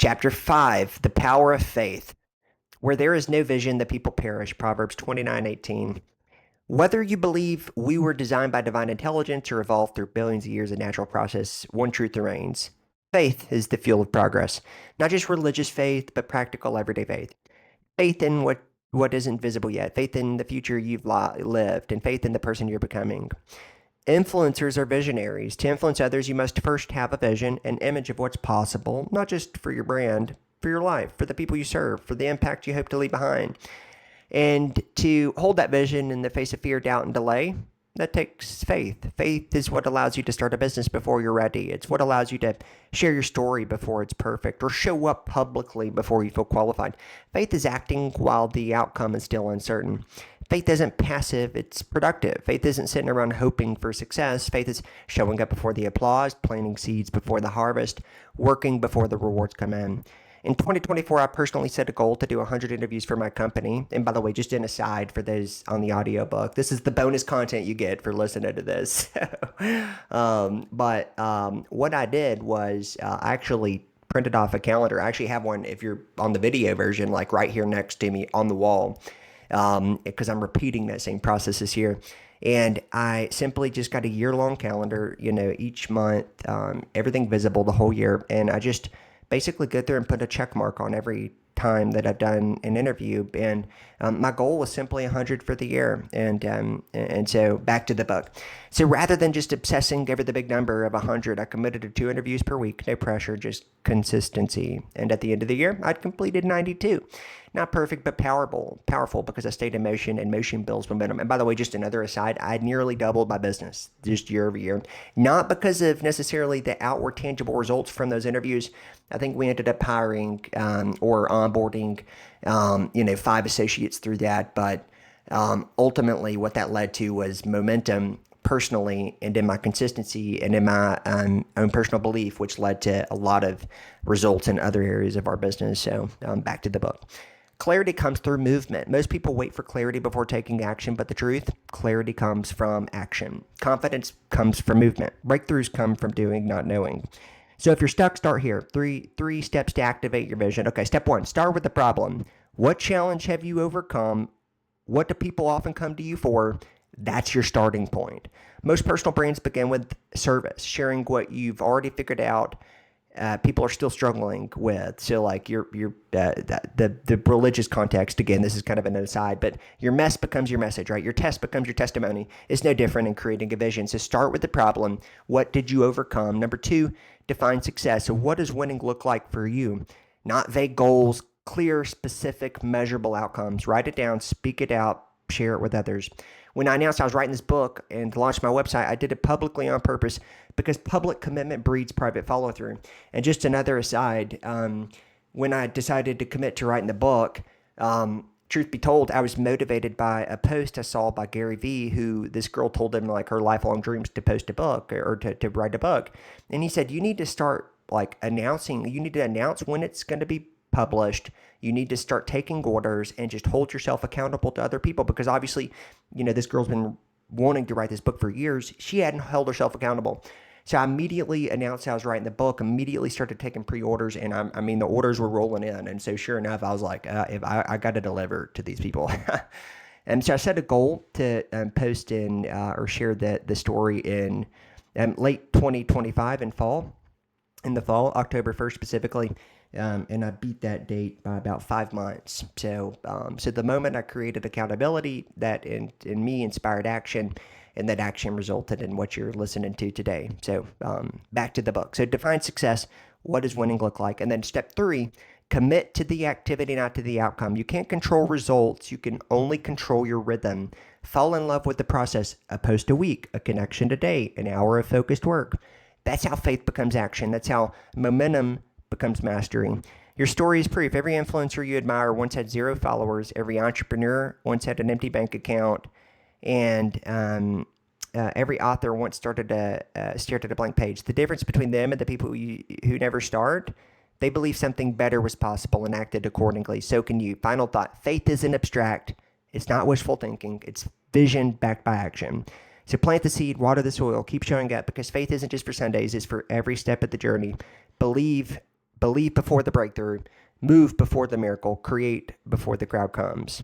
Chapter 5, The Power of Faith. Where there is no vision, the people perish. Proverbs 29:18. Whether you believe we were designed by divine intelligence or evolved through billions of years of natural process, one truth remains. Faith is the fuel of progress. Not just religious faith, but practical everyday faith. Faith in what isn't visible yet. Faith in the future you've lived, and faith in the person you're becoming. Influencers are visionaries. To influence others, you must first have a vision, an image of what's possible, not just for your brand, for your life, for the people you serve, for the impact you hope to leave behind. And to hold that vision in the face of fear, doubt, and delay, that takes faith. Faith is what allows you to start a business before you're ready. It's what allows you to share your story before it's perfect or show up publicly before you feel qualified. Faith is acting while the outcome is still uncertain. Faith isn't passive, it's productive. Faith isn't sitting around hoping for success. Faith is showing up before the applause, planting seeds before the harvest, working before the rewards come in. In 2024, I personally set a goal to do 100 interviews for my company. And by the way, just an aside for those on the audiobook, this is the bonus content you get for listening to this. What I did was I actually printed off a calendar. I actually have one, if you're on the video version, like right here next to me on the wall, because I'm repeating that same process this year. And I simply just got a year-long calendar, each month, everything visible the whole year. And I just basically go through and put a check mark on every time that I've done an interview. And my goal was simply 100 for the year. And so back to the book. So rather than just obsessing over the big number of 100, I committed to 2 interviews per week. No pressure, just consistency. And at the end of the year, I'd completed 92. Not perfect, but powerful because I stayed in motion, and motion builds momentum. And by the way, just another aside, I nearly doubled my business just year over year. Not because of necessarily the outward tangible results from those interviews. I think we ended up hiring or onboarding, 5 associates through that. But ultimately, what that led to was momentum personally, and in my consistency, and in my own personal belief, which led to a lot of results in other areas of our business. So back to the book. Clarity comes through movement. Most people wait for clarity before taking action, but the truth, clarity comes from action. Confidence comes from movement. Breakthroughs come from doing, not knowing. So if you're stuck, start here. Three steps to activate your vision. Okay, step 1, start with the problem. What challenge have you overcome? What do people often come to you for? That's your starting point. Most personal brands begin with service, sharing what you've already figured out. People are still struggling with. So like the religious context, again, this is kind of an aside, but your mess becomes your message, right? Your test becomes your testimony. It's no different in creating a vision. So start with the problem. What did you overcome? Number 2, define success. So what does winning look like for you? Not vague goals, clear, specific, measurable outcomes. Write it down, speak it out, share it with others. When I announced I was writing this book and launched my website, I did it publicly on purpose because public commitment breeds private follow-through. And just another aside, when I decided to commit to writing the book, truth be told, I was motivated by a post I saw by Gary Vee, who this girl told him like her lifelong dreams to post a book or to write a book. And he said, you need to start you need to announce when it's going to be published. You need to start taking orders and just hold yourself accountable to other people, because obviously, this girl's been wanting to write this book for years. She hadn't held herself accountable. So I immediately announced I was writing the book, immediately started taking pre-orders, and the orders were rolling in. And so sure enough, I was like, if I got to deliver to these people. And so I set a goal to post or share the story in late 2025 in the fall, October 1st specifically. And I beat that date by about 5 months. So the moment I created accountability, that in me inspired action, and that action resulted in what you're listening to today. So back to the book. So define success. What does winning look like? And then step 3, commit to the activity, not to the outcome. You can't control results. You can only control your rhythm. Fall in love with the process. A post a week, a connection a day, an hour of focused work. That's how faith becomes action. That's how momentum becomes mastery. Your story is proof. Every influencer you admire once had 0 followers. Every entrepreneur once had an empty bank account. And every author once stared at a blank page. The difference between them and the people who never start, they believe something better was possible and acted accordingly. So can you. Final thought. Faith isn't abstract. It's not wishful thinking. It's vision backed by action. So plant the seed, water the soil, keep showing up, because faith isn't just for Sundays. It's for every step of the journey. Believe, believe before the breakthrough, move before the miracle, create before the crowd comes.